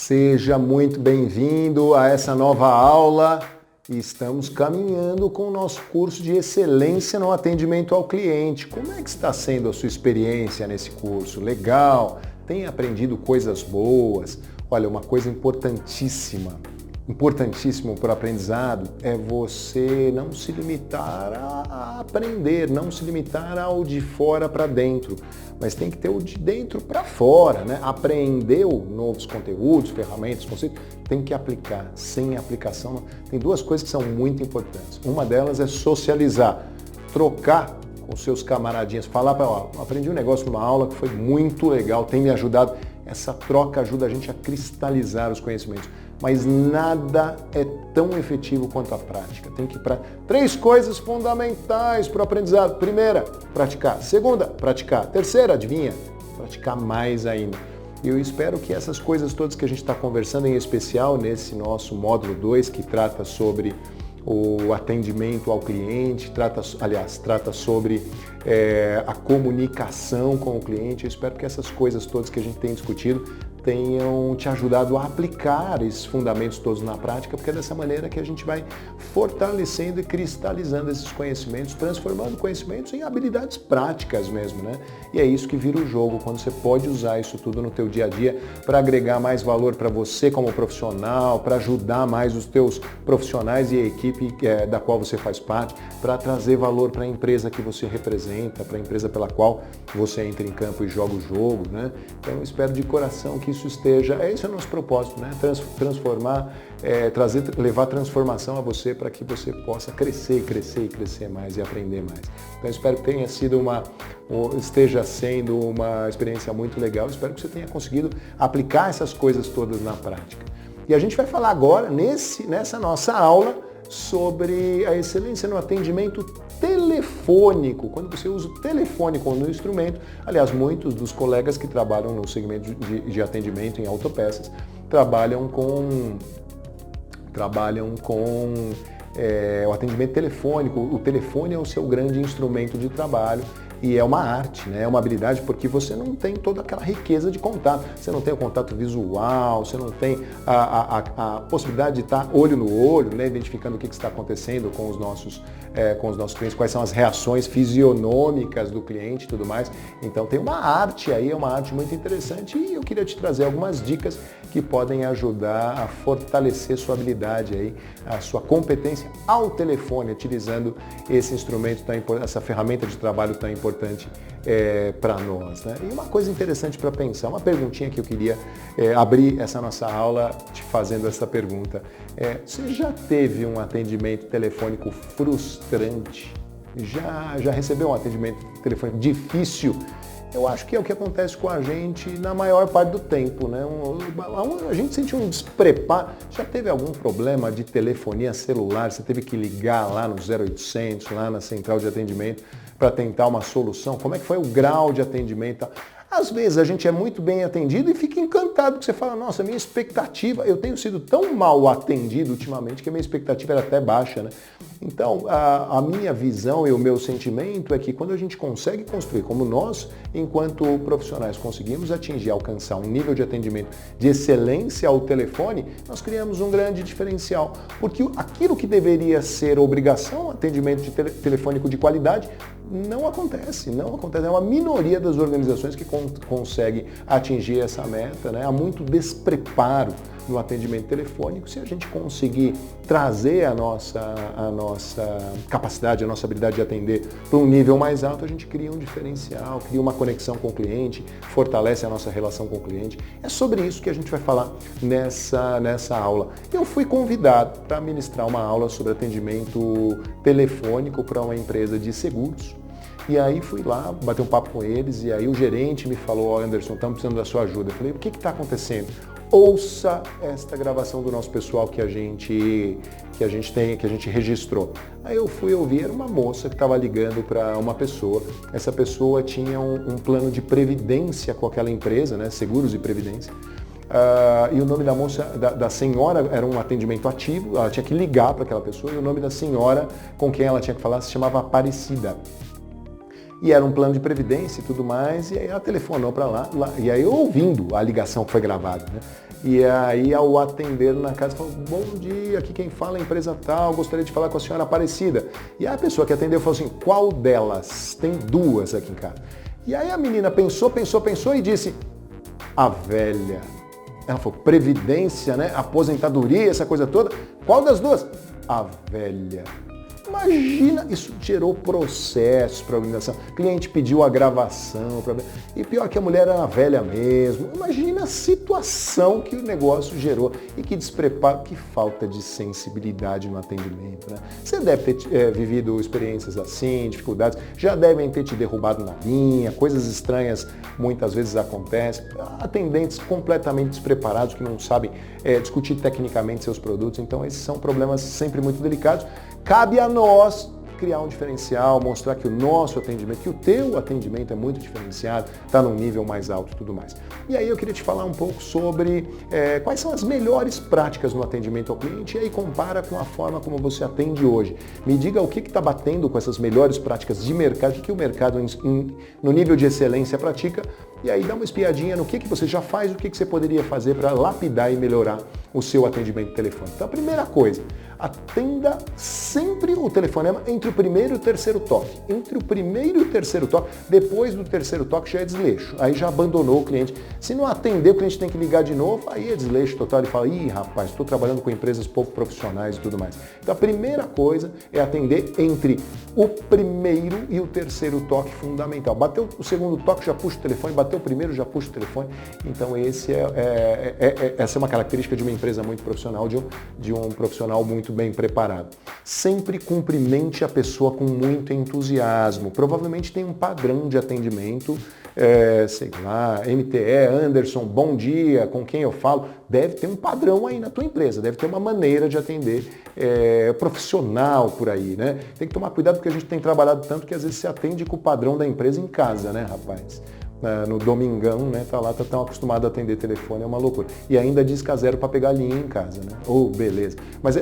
Seja muito bem-vindo a essa nova aula. Estamos caminhando com o nosso curso de excelência no atendimento ao cliente. Como é que está sendo a sua experiência nesse curso? Legal? Tem aprendido coisas boas? Olha, uma coisa importantíssimo para o aprendizado é você não se limitar a aprender, não se limitar ao de fora para dentro, mas tem que ter o de dentro para fora, né? Aprendeu novos conteúdos, ferramentas, conceitos, tem que aplicar. Sem aplicação, tem duas coisas que são muito importantes. Uma delas é socializar, trocar com seus camaradinhas, falar para, aprendi um negócio numa aula que foi muito legal, tem me ajudado. Essa troca ajuda a gente a cristalizar os conhecimentos. Mas nada é tão efetivo quanto a prática. Tem que ir para 3 coisas fundamentais para o aprendizado. Primeira, praticar. Segunda, praticar. Terceira, adivinha? Praticar mais ainda. E eu espero que essas coisas todas que a gente está conversando, em especial nesse nosso módulo 2, que trata sobre o atendimento ao cliente, trata sobre a comunicação com o cliente. Eu espero que essas coisas todas que a gente tem discutido tenham te ajudado a aplicar esses fundamentos todos na prática, porque é dessa maneira que a gente vai fortalecendo e cristalizando esses conhecimentos, transformando conhecimentos em habilidades práticas mesmo, né? E é isso que vira o jogo, quando você pode usar isso tudo no teu dia a dia para agregar mais valor para você como profissional, para ajudar mais os teus profissionais e a equipe da qual você faz parte, para trazer valor para a empresa que você representa, para a empresa pela qual você entra em campo e joga o jogo, né? Então eu espero de coração que isso esteja, esse é o nosso propósito, né? Transformar, levar transformação a você para que você possa crescer mais e aprender mais. Então eu espero que tenha sido esteja sendo uma experiência muito legal, espero que você tenha conseguido aplicar essas coisas todas na prática. E a gente vai falar agora, nessa nossa aula, sobre a excelência no atendimento telefônico, quando você usa o telefone como instrumento. Aliás, muitos dos colegas que trabalham no segmento de atendimento em autopeças trabalham com o atendimento telefônico. O telefone é o seu grande instrumento de trabalho. E é uma arte, né? É uma habilidade, porque você não tem toda aquela riqueza de contato. Você não tem o contato visual, você não tem a possibilidade de estar olho no olho, né? Identificando o que está acontecendo com os nossos clientes, quais são as reações fisionômicas do cliente e tudo mais. Então tem uma arte aí, é uma arte muito interessante, e eu queria te trazer algumas dicas que podem ajudar a fortalecer sua habilidade aí, a sua competência ao telefone, utilizando esse instrumento tão importante, essa ferramenta de trabalho tão importante para nós, né? E uma coisa interessante para pensar, uma perguntinha que eu queria abrir essa nossa aula te fazendo essa pergunta. Você já teve um atendimento telefônico frustrante? Já recebeu um atendimento telefônico difícil? Eu acho que é o que acontece com a gente na maior parte do tempo, né? A gente sente um despreparo. Já teve algum problema de telefonia celular? Você teve que ligar lá no 0800, lá na central de atendimento, para tentar uma solução? Como é que foi o grau de atendimento? Às vezes a gente é muito bem atendido e fica encantado, porque você fala, nossa, minha expectativa, eu tenho sido tão mal atendido ultimamente que a minha expectativa era até baixa, né? Então, a minha visão e o meu sentimento é que quando a gente consegue construir, como nós, enquanto profissionais, conseguimos atingir, alcançar um nível de atendimento de excelência ao telefone, nós criamos um grande diferencial, porque aquilo que deveria ser obrigação, atendimento telefônico de qualidade, não acontece. É uma minoria das organizações que consegue atingir essa meta, né? Há muito despreparo no atendimento telefônico. Se a gente conseguir trazer a nossa capacidade, a nossa habilidade de atender para um nível mais alto, a gente cria um diferencial, cria uma conexão com o cliente, fortalece a nossa relação com o cliente. É sobre isso que a gente vai falar nessa aula. Eu fui convidado para ministrar uma aula sobre atendimento telefônico para uma empresa de seguros. E aí fui lá, bater um papo com eles, e aí o gerente me falou, Anderson, estamos precisando da sua ajuda. Eu falei, o que está acontecendo? Ouça esta gravação do nosso pessoal que a gente registrou. Aí eu fui ouvir, era uma moça que estava ligando para uma pessoa. Essa pessoa tinha um plano de previdência com aquela empresa, né, seguros e previdência. E o nome da moça, da senhora, era um atendimento ativo, ela tinha que ligar para aquela pessoa, e o nome da senhora com quem ela tinha que falar se chamava Aparecida. E era um plano de previdência e tudo mais, e aí ela telefonou para lá, e aí eu ouvindo a ligação que foi gravada, né? E aí, ao atender na casa, falou, bom dia, aqui quem fala é a empresa tal, gostaria de falar com a senhora Aparecida. E a pessoa que atendeu falou assim, qual delas? Tem duas aqui em casa. E aí a menina pensou e disse, a velha. Ela falou, previdência, né? Aposentadoria, essa coisa toda. Qual das duas? A velha. Imagina, isso gerou processos para a organização. O cliente pediu a gravação. E pior que a mulher era velha mesmo. Imagina a situação que o negócio gerou. E que despreparo, que falta de sensibilidade no atendimento. Né? Você deve ter vivido experiências assim, dificuldades. Já devem ter te derrubado na linha. Coisas estranhas muitas vezes acontecem. Atendentes completamente despreparados que não sabem discutir tecnicamente seus produtos. Então esses são problemas sempre muito delicados. Cabe a nós criar um diferencial, mostrar que o nosso atendimento, que o teu atendimento é muito diferenciado, está num nível mais alto e tudo mais. E aí eu queria te falar um pouco sobre quais são as melhores práticas no atendimento ao cliente e aí compara com a forma como você atende hoje. Me diga o que está batendo com essas melhores práticas de mercado, o que o mercado no nível de excelência pratica, e aí dá uma espiadinha no que você já faz, o que você poderia fazer para lapidar e melhorar o seu atendimento telefônico. Então a primeira coisa, atenda sempre o telefonema entre o primeiro e o terceiro toque. Entre o primeiro e o terceiro toque, depois do terceiro toque já é desleixo. Aí já abandonou o cliente. Se não atender, o cliente tem que ligar de novo, aí é desleixo total. Ele fala, ih, rapaz, estou trabalhando com empresas pouco profissionais e tudo mais. Então a primeira coisa é atender entre o primeiro e o terceiro toque fundamental. Bateu o segundo toque, já puxa o telefone, bateu o primeiro, já puxa o telefone. Então essa é uma característica de uma empresa muito profissional, de um profissional muito bem preparado. Sempre cumprimente a pessoa com muito entusiasmo. Provavelmente tem um padrão de atendimento, sei lá, MTE, Anderson, bom dia, com quem eu falo. Deve ter um padrão aí na tua empresa, deve ter uma maneira de atender profissional por aí, né? Tem que tomar cuidado porque a gente tem trabalhado tanto que às vezes se atende com o padrão da empresa em casa, né, rapaz? No domingão, né, tá lá, tá tão acostumado a atender telefone, é uma loucura. E ainda disca zero para pegar linha em casa, né? Oh, beleza. Mas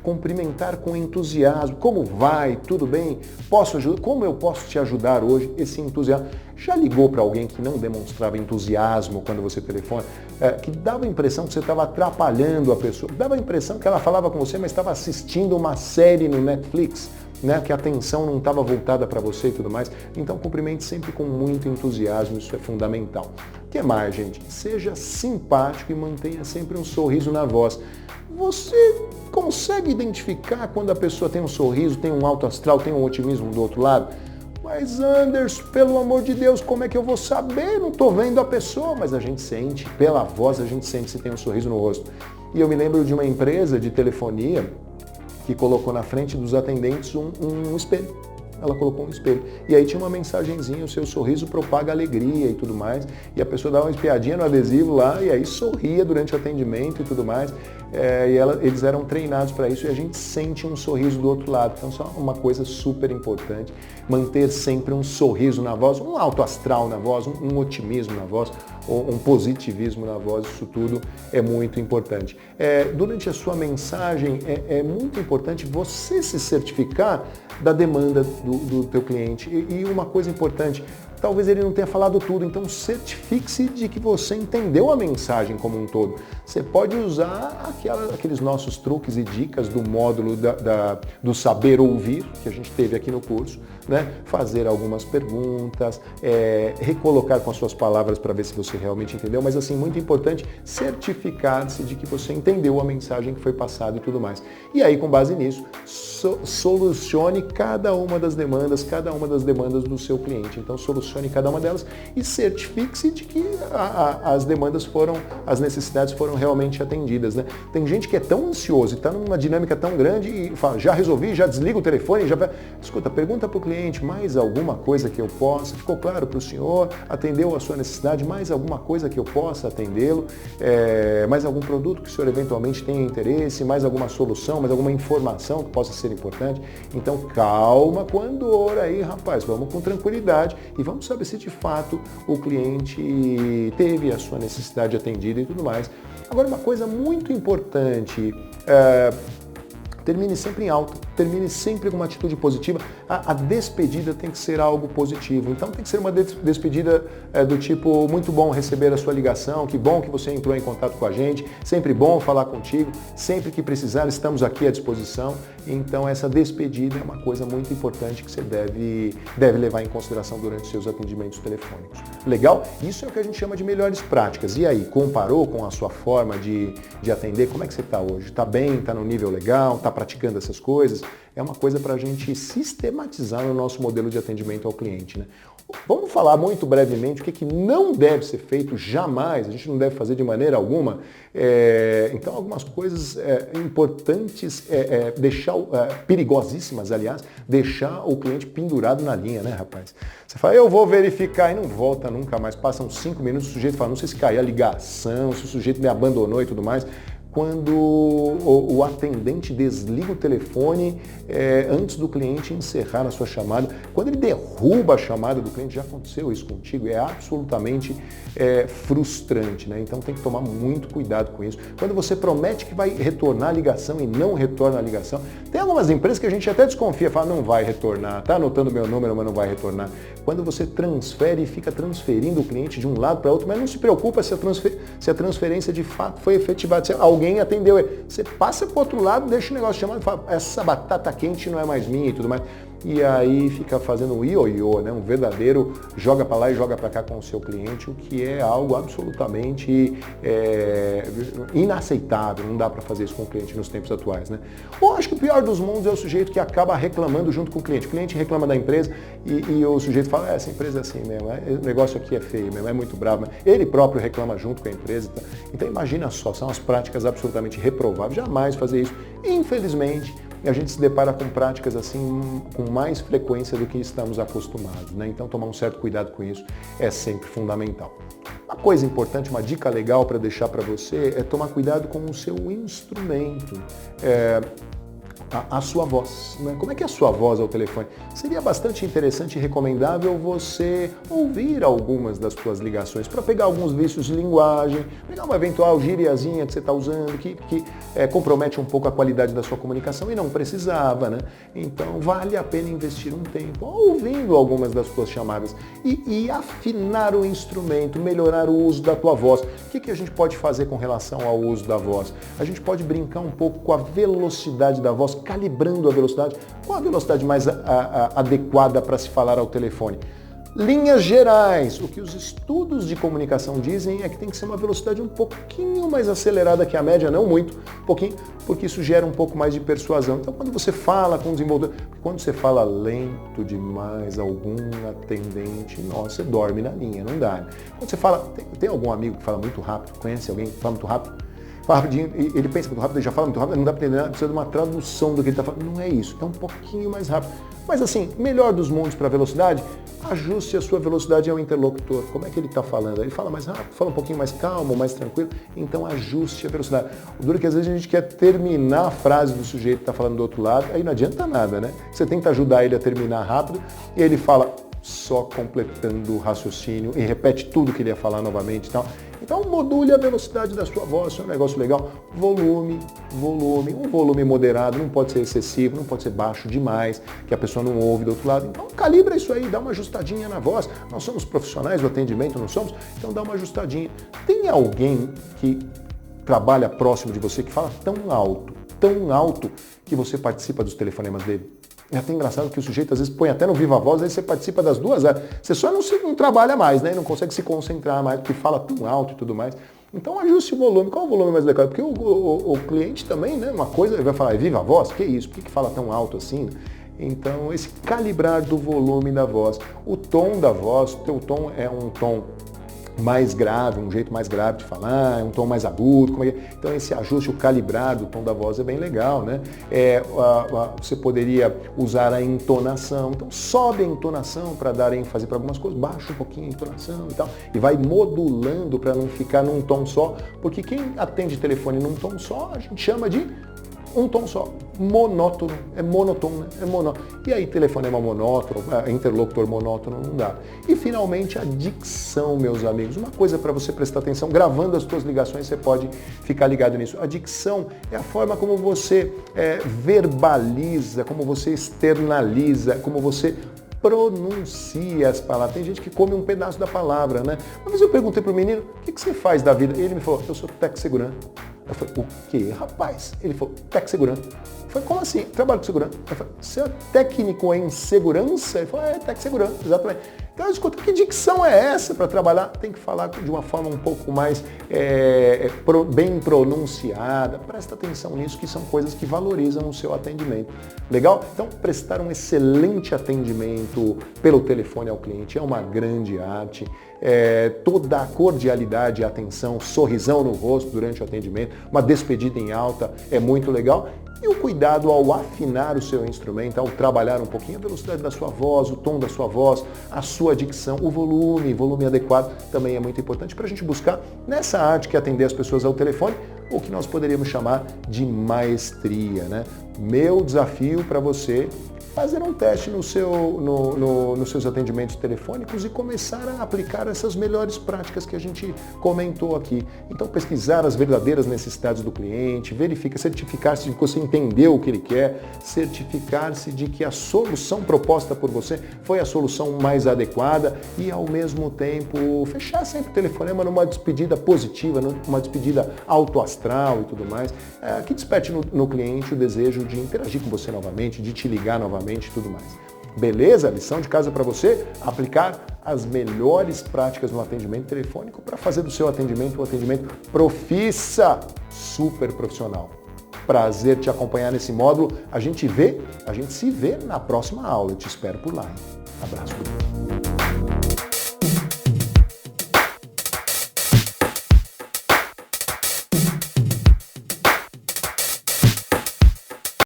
cumprimentar com entusiasmo, como vai? Tudo bem? Posso ajudar? Como eu posso te ajudar hoje? Esse entusiasmo. Já ligou para alguém que não demonstrava entusiasmo quando você telefona? Que dava a impressão que você estava atrapalhando a pessoa, dava a impressão que ela falava com você, mas estava assistindo uma série no Netflix, né, que a atenção não estava voltada para você e tudo mais. Então, cumprimente sempre com muito entusiasmo, isso é fundamental. O que mais, gente? Seja simpático e mantenha sempre um sorriso na voz. Você consegue identificar quando a pessoa tem um sorriso, tem um alto astral, tem um otimismo do outro lado? Mas Anderson, pelo amor de Deus, como é que eu vou saber? Não estou vendo a pessoa, mas a gente sente, pela voz a gente sente se tem um sorriso no rosto. E eu me lembro de uma empresa de telefonia que colocou na frente dos atendentes um espelho. Ela colocou um espelho. E aí tinha uma mensagenzinha, o seu sorriso propaga alegria e tudo mais. E a pessoa dava uma espiadinha no adesivo lá e aí sorria durante o atendimento e tudo mais. Eles eram treinados para isso e a gente sente um sorriso do outro lado. Então, só uma coisa super importante, manter sempre um sorriso na voz, um alto astral na voz, um otimismo na voz, um positivismo na voz, isso tudo é muito importante. Durante a sua mensagem, é muito importante você se certificar da demanda do teu cliente. E uma coisa importante, talvez ele não tenha falado tudo, então certifique-se de que você entendeu a mensagem como um todo. Você pode usar aqueles nossos truques e dicas do módulo do saber ouvir, que a gente teve aqui no curso, né? Fazer algumas perguntas, recolocar com as suas palavras para ver se você realmente entendeu, mas assim, muito importante, certificar-se de que você entendeu a mensagem que foi passada e tudo mais. E aí, com base nisso, solucione cada uma das demandas do seu cliente. Então, solucione cada uma delas e certifique-se de que as necessidades foram realmente atendidas, né? Tem gente que é tão ansioso e está numa dinâmica tão grande e fala, já resolvi, já desliga o telefone, já... Escuta, pergunta para o cliente, mais alguma coisa que eu possa? Ficou claro para o senhor? Atendeu a sua necessidade? Mais alguma coisa que eu possa atendê-lo? Mais algum produto que o senhor eventualmente tenha interesse? Mais alguma solução? Mais alguma informação que possa ser importante? Então, calma com andor aí, rapaz. Vamos com tranquilidade e vamos saber se de fato o cliente teve a sua necessidade atendida e tudo mais. Agora, uma coisa muito importante, termine sempre em alta. termine sempre com uma atitude positiva. A despedida tem que ser algo positivo. Então tem que ser uma despedida do tipo, muito bom receber a sua ligação, que bom que você entrou em contato com a gente, sempre bom falar contigo, sempre que precisar estamos aqui à disposição. Então essa despedida é uma coisa muito importante que você deve levar em consideração durante os seus atendimentos telefônicos. Legal? Isso é o que a gente chama de melhores práticas. E aí, comparou com a sua forma de atender? Como é que você está hoje? Está bem? Está no nível legal? Está praticando essas coisas? É uma coisa para a gente sistematizar no nosso modelo de atendimento ao cliente, né? Vamos falar muito brevemente o que não deve ser feito jamais, a gente não deve fazer de maneira alguma. Então, algumas coisas importantes, perigosíssimas, aliás, deixar o cliente pendurado na linha, né, rapaz? Você fala, eu vou verificar e não volta nunca mais. Passam 5 minutos, o sujeito fala, não sei se caiu a ligação, se o sujeito me abandonou e tudo mais. Quando o atendente desliga o telefone antes do cliente encerrar a sua chamada, quando ele derruba a chamada do cliente, já aconteceu isso contigo, é absolutamente frustrante, né? Então tem que tomar muito cuidado com isso. Quando você promete que vai retornar a ligação e não retorna a ligação, tem algumas empresas que a gente até desconfia, fala, não vai retornar, tá anotando meu número, mas não vai retornar. Quando você transfere e fica transferindo o cliente de um lado para outro, mas não se preocupa se a transferência de fato foi efetivada, se alguém atendeu. Você passa para o outro lado, deixa o negócio chamando e fala, essa batata quente não é mais minha e tudo mais. E aí fica fazendo um ioiô, né? Um verdadeiro joga para lá e joga para cá com o seu cliente, o que é algo absolutamente inaceitável. Não dá para fazer isso com o cliente nos tempos atuais, né? Ou acho que o pior dos mundos é o sujeito que acaba reclamando junto com o cliente. O cliente reclama da empresa e o sujeito fala, essa empresa é assim mesmo, o negócio aqui é feio mesmo, é muito bravo. Mas ele próprio reclama junto com a empresa. Então imagina só, são as práticas absolutamente reprováveis. Jamais fazer isso. Infelizmente, a gente se depara com práticas assim com mais frequência do que estamos acostumados, né? Então tomar um certo cuidado com isso é sempre fundamental. Uma coisa importante, uma dica legal para deixar para você é tomar cuidado com o seu instrumento. A sua voz, né? Como é que é a sua voz ao telefone? Seria bastante interessante e recomendável você ouvir algumas das suas ligações para pegar alguns vícios de linguagem, pegar uma eventual gíriazinha que você está usando que compromete um pouco a qualidade da sua comunicação e não precisava, né? Então vale a pena investir um tempo ouvindo algumas das suas chamadas e afinar o instrumento, melhorar o uso da tua voz. O que a gente pode fazer com relação ao uso da voz? A gente pode brincar um pouco com a velocidade da voz, calibrando a velocidade. Qual a velocidade mais adequada para se falar ao telefone? Linhas gerais, o que os estudos de comunicação dizem é que tem que ser uma velocidade um pouquinho mais acelerada que a média, não muito, um pouquinho, porque isso gera um pouco mais de persuasão. Então, quando você fala com o desenvolvedor, quando você fala lento demais, algum atendente, nossa, você dorme na linha, não dá. Quando você fala, tem algum amigo que fala muito rápido, conhece alguém que fala muito rápido? Fala rapidinho, ele pensa muito rápido, ele já fala muito rápido, não dá para entender nada, precisa de uma tradução do que ele está falando. Não é isso, é um pouquinho mais rápido. Mas assim, melhor dos mundos para velocidade, ajuste a sua velocidade ao interlocutor. Como é que ele está falando? Ele fala mais rápido, fala um pouquinho mais calmo, mais tranquilo, então ajuste a velocidade. O duro é que às vezes a gente quer terminar a frase do sujeito que está falando do outro lado, aí não adianta nada, né? Você tenta ajudar ele a terminar rápido e ele fala só completando o raciocínio e repete tudo que ele ia falar novamente e tal. Então module a velocidade da sua voz, isso é um negócio legal. Volume, um volume moderado, não pode ser excessivo, não pode ser baixo demais, que a pessoa não ouve do outro lado. Então calibra isso aí, dá uma ajustadinha na voz. Nós somos profissionais do atendimento, não somos? Então dá uma ajustadinha. Tem alguém que trabalha próximo de você que fala tão alto, que você participa dos telefonemas dele? É até engraçado que o sujeito às vezes põe até no Viva Voz, aí você participa das duas áreas. Você só não trabalha mais, né? Não consegue se concentrar mais, porque fala tão alto e tudo mais. Então ajuste o volume. Qual é o volume mais adequado? Porque o cliente também, né? Uma coisa, ele vai falar, é Viva Voz? Que isso? Por que fala tão alto assim? Então esse calibrar do volume da voz. O tom da voz, o teu tom é um tom mais grave, um jeito mais grave de falar, um tom mais agudo. Então esse ajuste, o calibrar do tom da voz é bem legal, né? Você poderia usar a entonação, então sobe a entonação para dar ênfase para algumas coisas, baixa um pouquinho a entonação e tal, e vai modulando para não ficar num tom só, porque quem atende telefone num tom só, a gente chama de um tom só, monótono, é monotônico, né? É monótono. E aí telefonema monótono, interlocutor monótono, não dá. E finalmente a dicção, meus amigos, uma coisa para você prestar atenção, gravando as suas ligações, você pode ficar ligado nisso. A dicção é a forma como você verbaliza, como você externaliza, como você pronuncia as palavras. Tem gente que come um pedaço da palavra, né? Uma vez eu perguntei pro menino, o que você faz da vida? Ele me falou, eu sou técnico segurança. Eu falei, o quê, rapaz? Ele falou, técnico segurança. Eu falei, como assim? Trabalho com segurança. Eu falei, você é técnico em segurança? Ele falou, técnico segurança, exatamente. Então, escuta, que dicção é essa para trabalhar? Tem que falar de uma forma um pouco mais bem pronunciada. Presta atenção nisso, que são coisas que valorizam o seu atendimento. Legal? Então, prestar um excelente atendimento pelo telefone ao cliente é uma grande arte. Toda a cordialidade e atenção, sorrisão no rosto durante o atendimento, uma despedida em alta é muito legal. E o cuidado ao afinar o seu instrumento, ao trabalhar um pouquinho a velocidade da sua voz, o tom da sua voz, a sua dicção, o volume adequado também é muito importante para a gente buscar nessa arte que é atender as pessoas ao telefone, o que nós poderíamos chamar de maestria, né? Meu desafio para você fazer um teste nos seus atendimentos telefônicos e começar a aplicar essas melhores práticas que a gente comentou aqui. Então, pesquisar as verdadeiras necessidades do cliente, certificar-se de que você entendeu o que ele quer, certificar-se de que a solução proposta por você foi a solução mais adequada e, ao mesmo tempo, fechar sempre o telefonema numa despedida positiva, numa despedida autoastral e tudo mais, que desperte no cliente o desejo de interagir com você novamente, de te ligar novamente e tudo mais. Beleza? Lição de casa para você, aplicar as melhores práticas no atendimento telefônico para fazer do seu atendimento um atendimento profissa, super profissional. Prazer te acompanhar nesse módulo. A gente se vê na próxima aula. Eu te espero por lá. Abraço.